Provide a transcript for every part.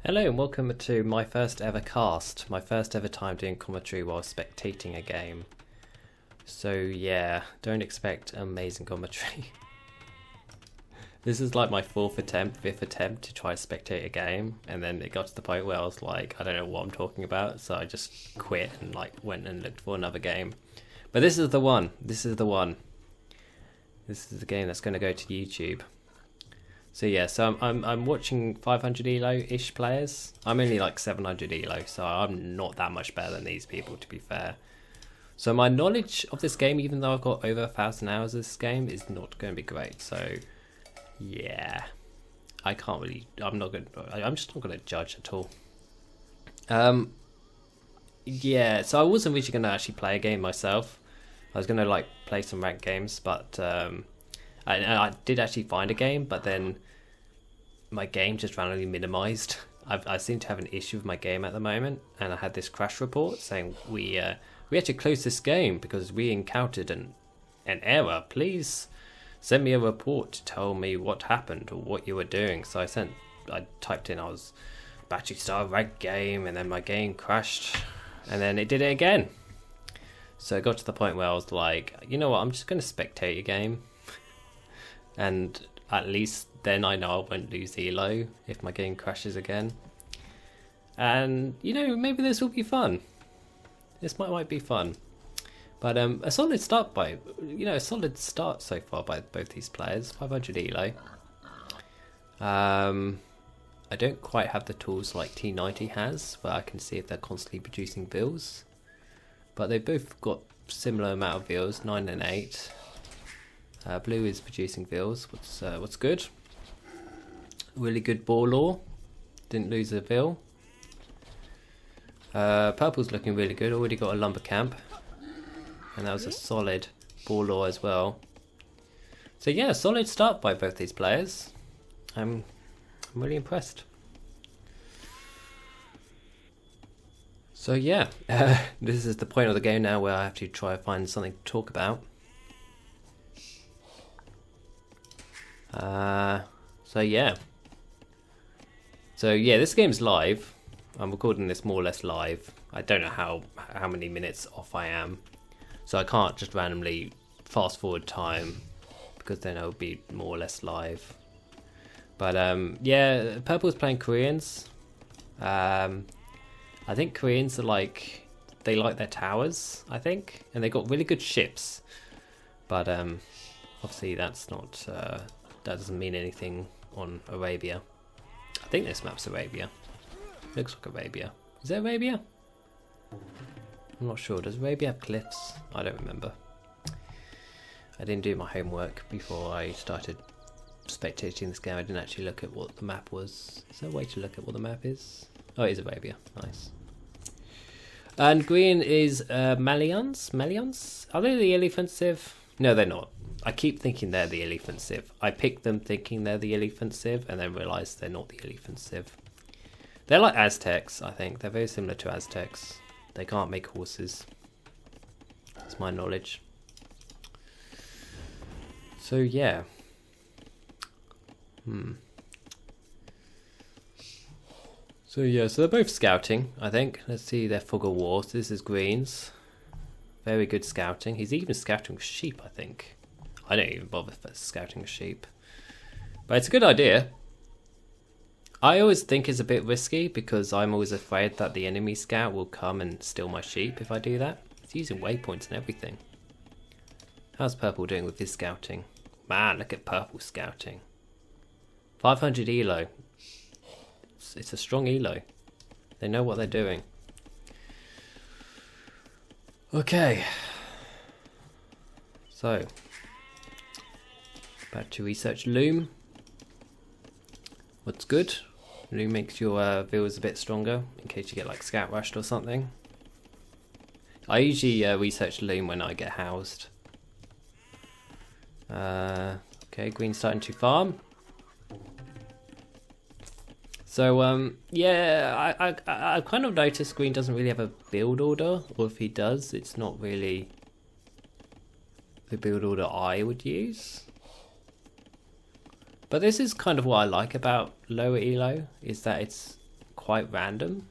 Hello and welcome to my first ever cast, my first ever time doing commentary while spectating a game. So yeah, don't expect amazing commentary. This is like my fifth attempt to try to spectate a game, and then it got to the point where I was like, I don't know what I'm talking about, so I just quit and went and looked for another game. But this is the one. This is the game that's going to go to YouTube. So yeah, so I'm watching 500 elo-ish players. I'm only like 700 elo, so I'm not that much better than these people, to be fair. So my knowledge of this game, even though I've got over 1,000 hours of this game, is not going to be great. So yeah, I'm just not going to judge at all. Yeah, so I wasn't really going to actually play a game myself. I was going to play some ranked games, but I did actually find a game, but then my game just randomly minimized. I seem to have an issue with my game at the moment, and I had this crash report saying we had to close this game because we encountered an error. Please send me a report to tell me what happened or what you were doing. So I typed in I was battery star ranked game, and then my game crashed, and then it did it again. So it got to the point where I was like, you know what, I'm just going to spectate a game. And at least then I know I won't lose elo if my game crashes again. And you know, maybe this will be fun. This might be fun. But a solid start so far by both these players. 500 elo. I don't quite have the tools like T90 has, where I can see if they're constantly producing bills. But they've both got similar amount of bills, 9 and 8. Blue is producing vills. What's good? Really good ball law. Didn't lose a vill. Purple's looking really good. Already got a lumber camp, and that was a solid ball law as well. So yeah, solid start by both these players. I'm really impressed. So yeah, this is the point of the game now where I have to try to find something to talk about. So yeah, this game's live. I'm recording this more or less live. I don't know how many minutes off I am, so I can't just randomly fast forward time because then I'll be more or less live. But yeah, Purple's playing Koreans. I think Koreans are they like their towers, I think, and they got really good ships. But obviously that's not that doesn't mean anything on Arabia. I think this map's Arabia. Looks like Arabia. Is it Arabia? I'm not sure. Does Arabia have cliffs? I don't remember. I didn't do my homework before I started spectating this game. I didn't actually look at what the map was. Is there a way to look at what the map is? Oh, it is Arabia. Nice. And green is Malians? Malians? Are they the offensive? No, they're not. I keep thinking they're the offensive. I picked them thinking they're the offensive, and then realised they're not the offensive. They're like Aztecs, I think. They're very similar to Aztecs. They can't make horses. That's my knowledge. So yeah. So yeah, so they're both scouting, I think. Let's see their fog of war. So this is Green's. Very good scouting. He's even scouting sheep, I think. I don't even bother scouting a sheep. But it's a good idea. I always think it's a bit risky because I'm always afraid that the enemy scout will come and steal my sheep if I do that. He's using waypoints and everything. How's Purple doing with his scouting? Man, look at Purple scouting. 500 elo. It's a strong elo. They know what they're doing. Okay. So, back to research Loom. What's good? Loom makes your vills a bit stronger in case you get scout rushed or something. I usually research Loom when I get housed. Okay, green's starting to farm. So yeah, I kind of noticed green doesn't really have a build order, or if he does, it's not really the build order I would use. But this is kind of what I like about lower elo, is that it's quite random,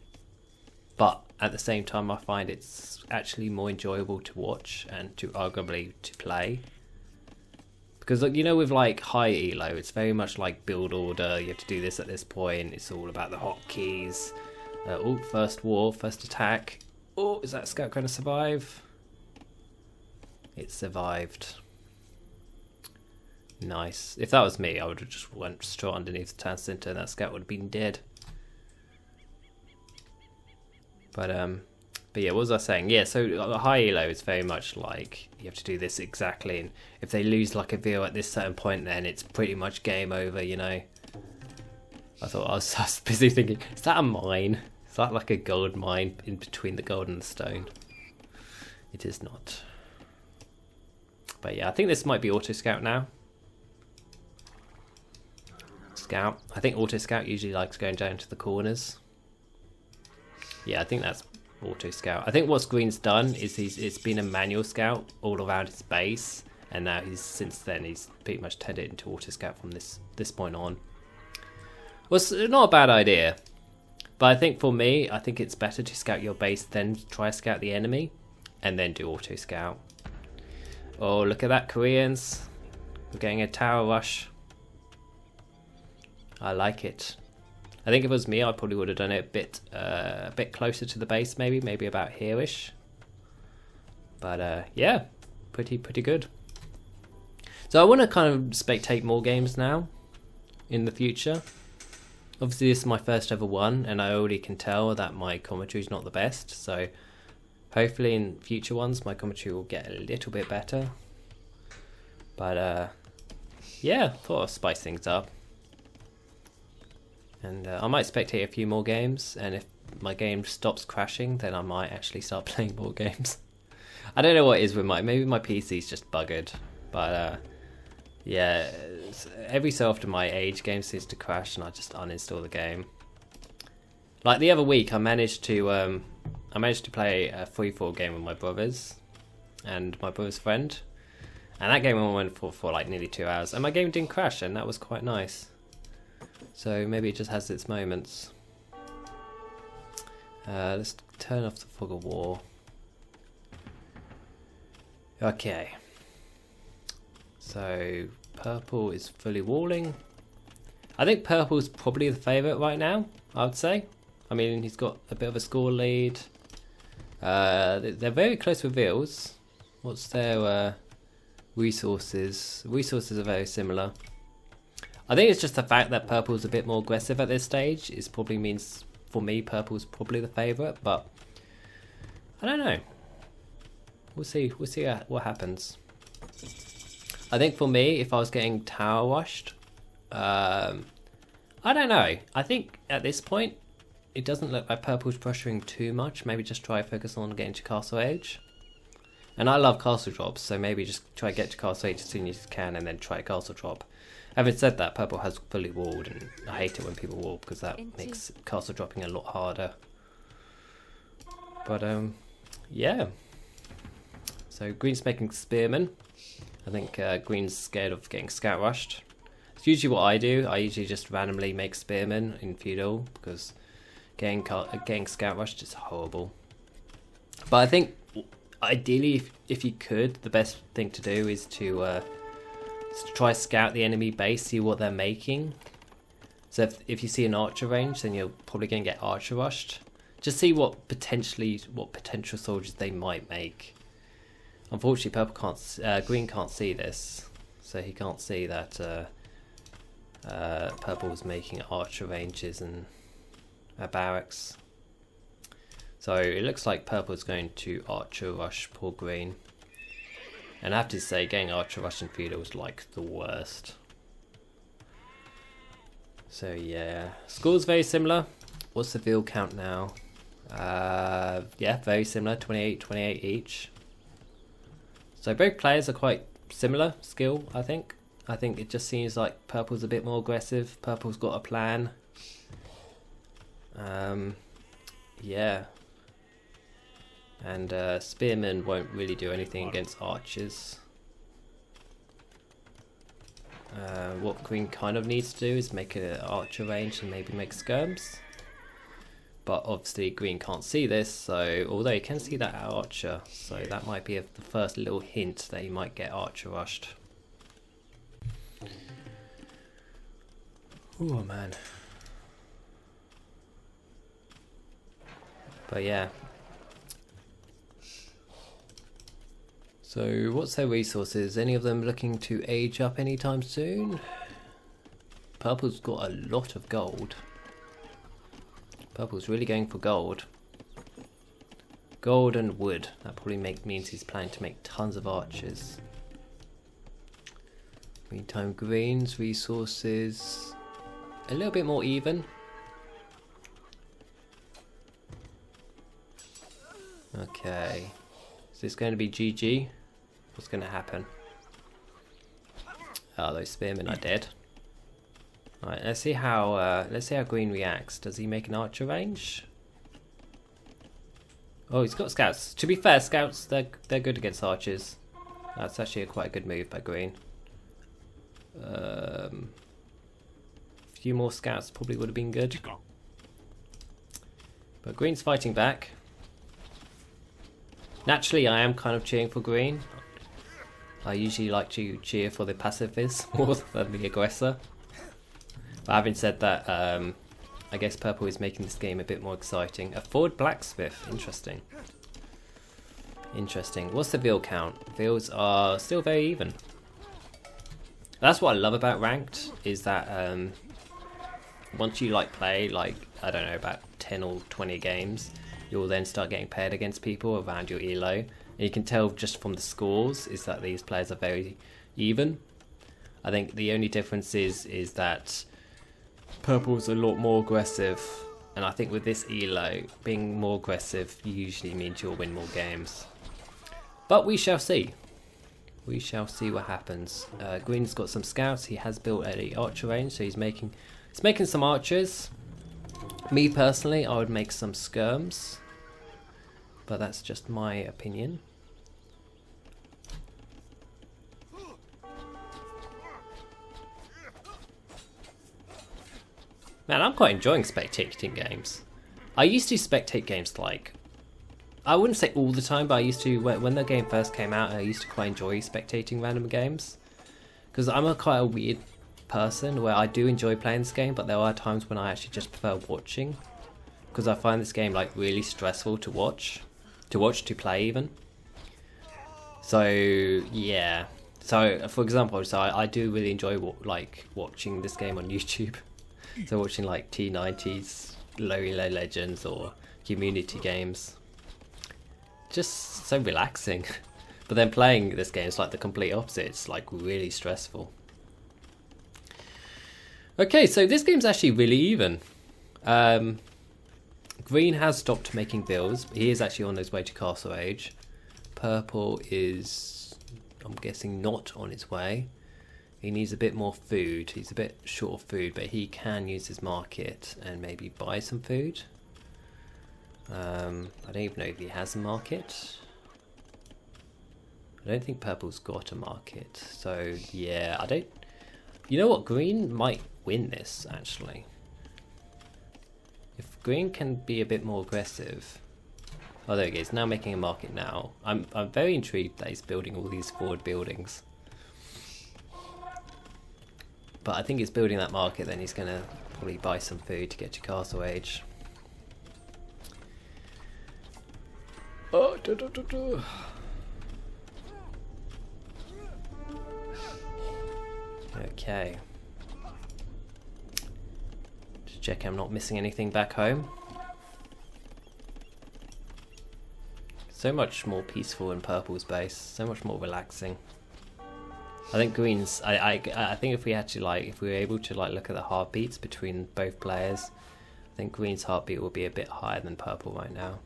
but at the same time I find it's actually more enjoyable to watch and to arguably to play. Because like, you know, with like high elo, it's very much like build order. You have to do this at this point. It's all about the hotkeys. Oh, first war, first attack. Oh, is that scout going to survive? It survived. Nice. If that was me, I would have just went straight underneath the town centre and that scout would have been dead. But yeah, what was I saying? Yeah, so high elo is very much like you have to do this exactly, and if they lose like a veal at this certain point, then it's pretty much game over, you know. I was busy thinking, is that a mine? Is that like a gold mine in between the gold and the stone? It is not. But yeah, I think this might be auto scout now. Scout. I think auto scout usually likes going down to the corners. Yeah, I think that's auto scout. I think what green's done is it's been a manual scout all around his base, and now since then he's pretty much turned it into auto scout from this point on. Well, it's not a bad idea, but I think for me, I think it's better to scout your base, then try to scout the enemy, and then do auto scout. Oh, look at that, Koreans! We're getting a tower rush. I like it. I think if it was me, I probably would have done it a bit closer to the base, maybe about here-ish. But yeah, pretty good. So I want to kind of spectate more games now in the future. Obviously, this is my first ever one, and I already can tell that my commentary is not the best. So hopefully, in future ones, my commentary will get a little bit better. But yeah, thought I'd spice things up. And I might spectate a few more games, and if my game stops crashing, then I might actually start playing more games. I don't know what it is with maybe my PC's just buggered, but yeah, every so often my age game seems to crash and I just uninstall the game. Like the other week, I managed to play a 3-4 game with my brothers and my brother's friend, and that game I went for like nearly 2 hours, and my game didn't crash, and that was quite nice. So maybe it just has its moments. Let's turn off the fog of war. Okay. So purple is fully walling. I think purple's probably the favourite right now, I would say. I mean, he's got a bit of a score lead. They're very close with Vils. What's their resources? Resources are very similar. I think it's just the fact that purple's a bit more aggressive at this stage. It probably means, for me, purple's probably the favourite, but I don't know. We'll see what happens. I think for me, if I was getting tower rushed, I don't know. I think at this point, it doesn't look like purple's pressuring too much. Maybe just try to focus on getting to castle age. And I love castle drops, so maybe just try to get to castle age as soon as you can, and then try a castle drop. Having said that, purple has fully walled, and I hate it when people wall because that makes castle dropping a lot harder. But yeah. So green's making spearmen. I think green's scared of getting scout rushed. It's usually what I do. I usually just randomly make spearmen in feudal because getting scout rushed is horrible. But I think ideally, if you could, the best thing to do is to try scout the enemy base, see what they're making. So if you see an archer range, then you're probably going to get archer rushed. Just see what potential soldiers they might make. Unfortunately, green can't see this, so he can't see that purple's making archer ranges and barracks. So it looks like purple's going to archer rush poor green. And I have to say, getting archer rush in feudal was like the worst. So yeah, score's very similar. What's the veal count now? Yeah, very similar, 28 each. So both players are quite similar skill, I think. I think it just seems like purple's a bit more aggressive. Purple's got a plan. Yeah. And spearmen won't really do anything against archers. What green kind of needs to do is make an archer range and maybe make skirms. But obviously green can't see this, so although you can see that archer, so that might be the first little hint that he might get archer rushed. Oh man. But yeah. So what's their resources? Any of them looking to age up anytime soon? Purple's got a lot of gold. Purple's really going for gold. Gold and wood. That probably means he's planning to make tons of archers. Meantime, green's resources a little bit more even. Okay. Is this going to be GG? What's going to happen? Oh, those spearmen are dead. Alright, let's see how green reacts. Does he make an archer range? Oh, he's got scouts. To be fair, scouts they're good against archers. That's actually quite a good move by green. A few more scouts probably would have been good. But green's fighting back. Naturally, I am kind of cheering for green. I usually like to cheer for the pacifists more than the aggressor. But having said that, I guess purple is making this game a bit more exciting. A forward blacksmith, interesting. Interesting. What's the veal count? Veals are still very even. That's what I love about ranked, is that once you play I don't know, about 10 or 20 games, you'll then start getting paired against people around your elo. And you can tell just from the scores is that these players are very even. I think the only difference is that purple's a lot more aggressive, and I think with this elo, being more aggressive usually means you'll win more games. But we shall see. We shall see what happens. Green's got some scouts. He has built a archer range, so he's making some archers. Me personally, I would make some skirms, but that's just my opinion. Man, I'm quite enjoying spectating games. I used to spectate games I wouldn't say all the time, but I used to, when the game first came out, I used to quite enjoy spectating random games. Because I'm quite a weird person where I do enjoy playing this game, but there are times when I actually just prefer watching. Because I find this game really stressful to watch. To play even. So, yeah. So, for example, I do really enjoy watching this game on YouTube. So watching T90s, Low Elo Legends or community games. Just so relaxing. But then playing this game is the complete opposite. It's really stressful. Okay, so this game's actually really even. Green has stopped making builds. He is actually on his way to Castle Age. Purple is, I'm guessing, not on his way. He needs a bit more food. He's a bit short of food, but he can use his market and maybe buy some food. I don't even know if he has a market. I don't think purple's got a market. So yeah, I don't... You know what? Green might win this, actually. If green can be a bit more aggressive... Oh, there he is. Now making a market now. I'm very intrigued that he's building all these forward buildings. But I think he's building that market, then he's going to probably buy some food to get to Castle Age. Oh, Okay. Just check I'm not missing anything back home. So much more peaceful in purple's base, so much more relaxing. I think green's. I think if we actually if we were able to look at the heartbeats between both players, I think green's heartbeat will be a bit higher than purple right now.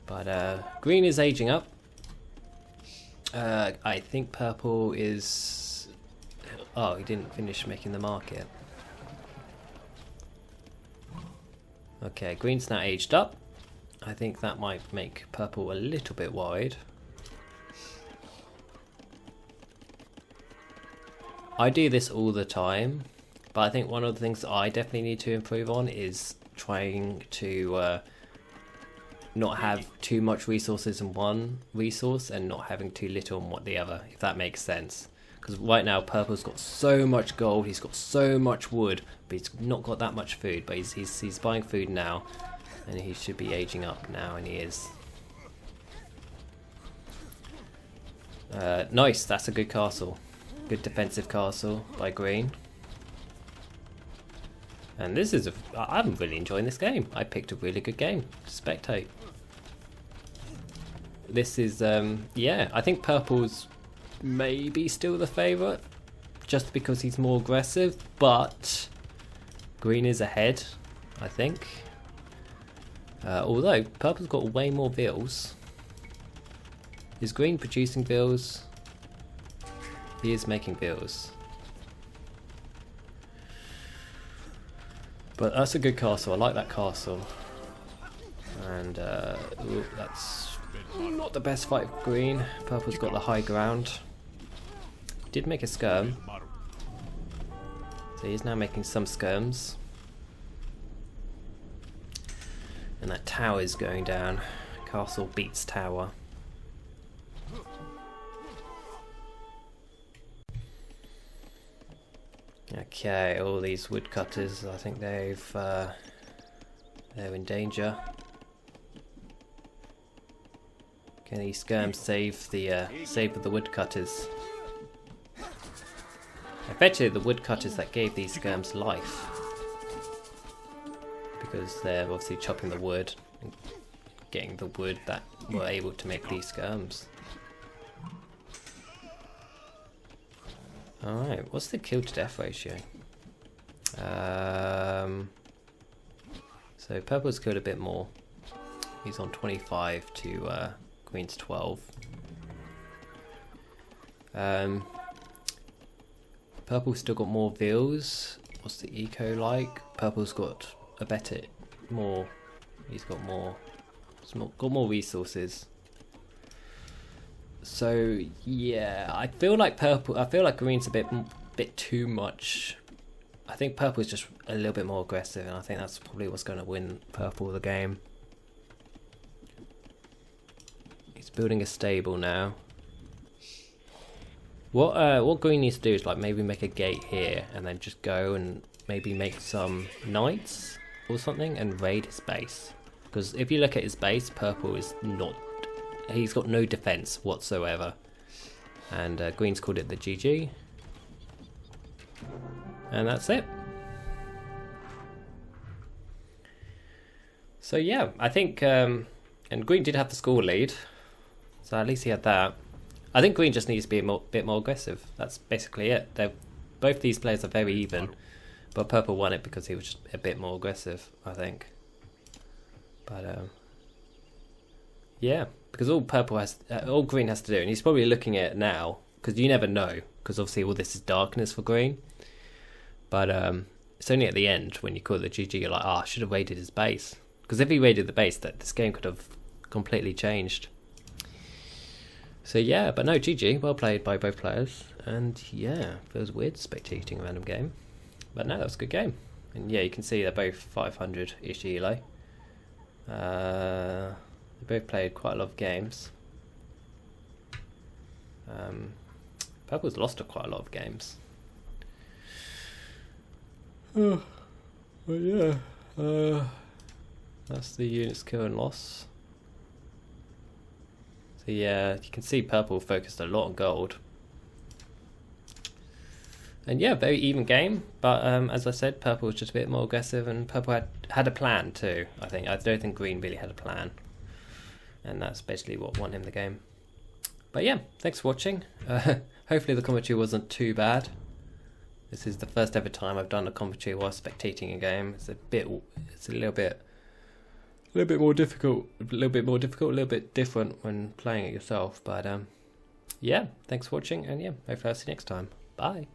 But green is aging up. I think purple is... Oh, he didn't finish making the market. Okay, green's now aged up. I think that might make purple a little bit worried. I do this all the time. But I think one of the things that I definitely need to improve on is trying to not have too much resources in one resource and not having too little in the other, if that makes sense. Because right now Purple's got so much gold, he's got so much wood, but he's not got that much food. But he's buying food now, and he should be aging up now, and he is. Nice, that's a good castle. Good defensive castle by Green. And this is I'm really enjoying this game. I picked a really good game to spectate. This is, yeah, I think Purple's maybe still the favourite, just because he's more aggressive, but Green is ahead, I think. Although Purple's got way more vills. Is Green producing vills? He is making vills. But that's a good castle. I like that castle. And ooh, that's not the best fight for Green. Purple's got the high ground. Did make a skirm. So he's now making some skirms. And that tower is going down. Castle beats tower. Okay, all these woodcutters, I think they're in danger. Can these skirms save the woodcutters? I bet you the woodcutters that gave these skirms life, because they're obviously chopping the wood and getting the wood that were able to make these skirms. Alright, what's the kill to death ratio? So Purple's killed a bit more. He's on 25 to Green's 12. Purple's still got more vills. What's the eco like? Purple's got a better, more. He's got more. Got more resources. So yeah, I feel like Green's a bit too much. I think Purple's just a little bit more aggressive, and I think that's probably what's going to win Purple the game. He's building a stable now. What Green needs to do is like maybe make a gate here, and then just go and maybe make some knights or something and raid his base. Because if you look at his base, Purple is not. He's got no defense whatsoever, and Green's called it the GG, and that's it. So yeah, I think, and Green did have the score lead, so at least he had that. I think Green just needs to be a bit more aggressive. That's basically it. Both these players are very even, but Purple won it because he was just a bit more aggressive, I think. But yeah, because all Green has to do, and he's probably looking at it now, because you never know, because obviously all this is darkness for Green. But it's only at the end when you call it the GG, you're like, I should have raided his base. Because if he raided the base, this game could have completely changed. So yeah, but no, GG, well played by both players. And yeah, feels weird spectating a random game. But no, that was a good game. And yeah, you can see they're both 500-ish elo. They both played quite a lot of games. Purple's lost quite a lot of games. But yeah, that's the units kill and loss. So yeah, you can see Purple focused a lot on gold. And yeah, very even game, but as I said, Purple was just a bit more aggressive, and Purple had a plan too, I think. I don't think Green really had a plan. And that's basically what won him the game. But yeah, thanks for watching. Hopefully the commentary wasn't too bad. This is the first ever time I've done a commentary while spectating a game. It's a little bit more difficult, a little bit different when playing it yourself. But yeah, thanks for watching, and yeah, hopefully I'll see you next time. Bye.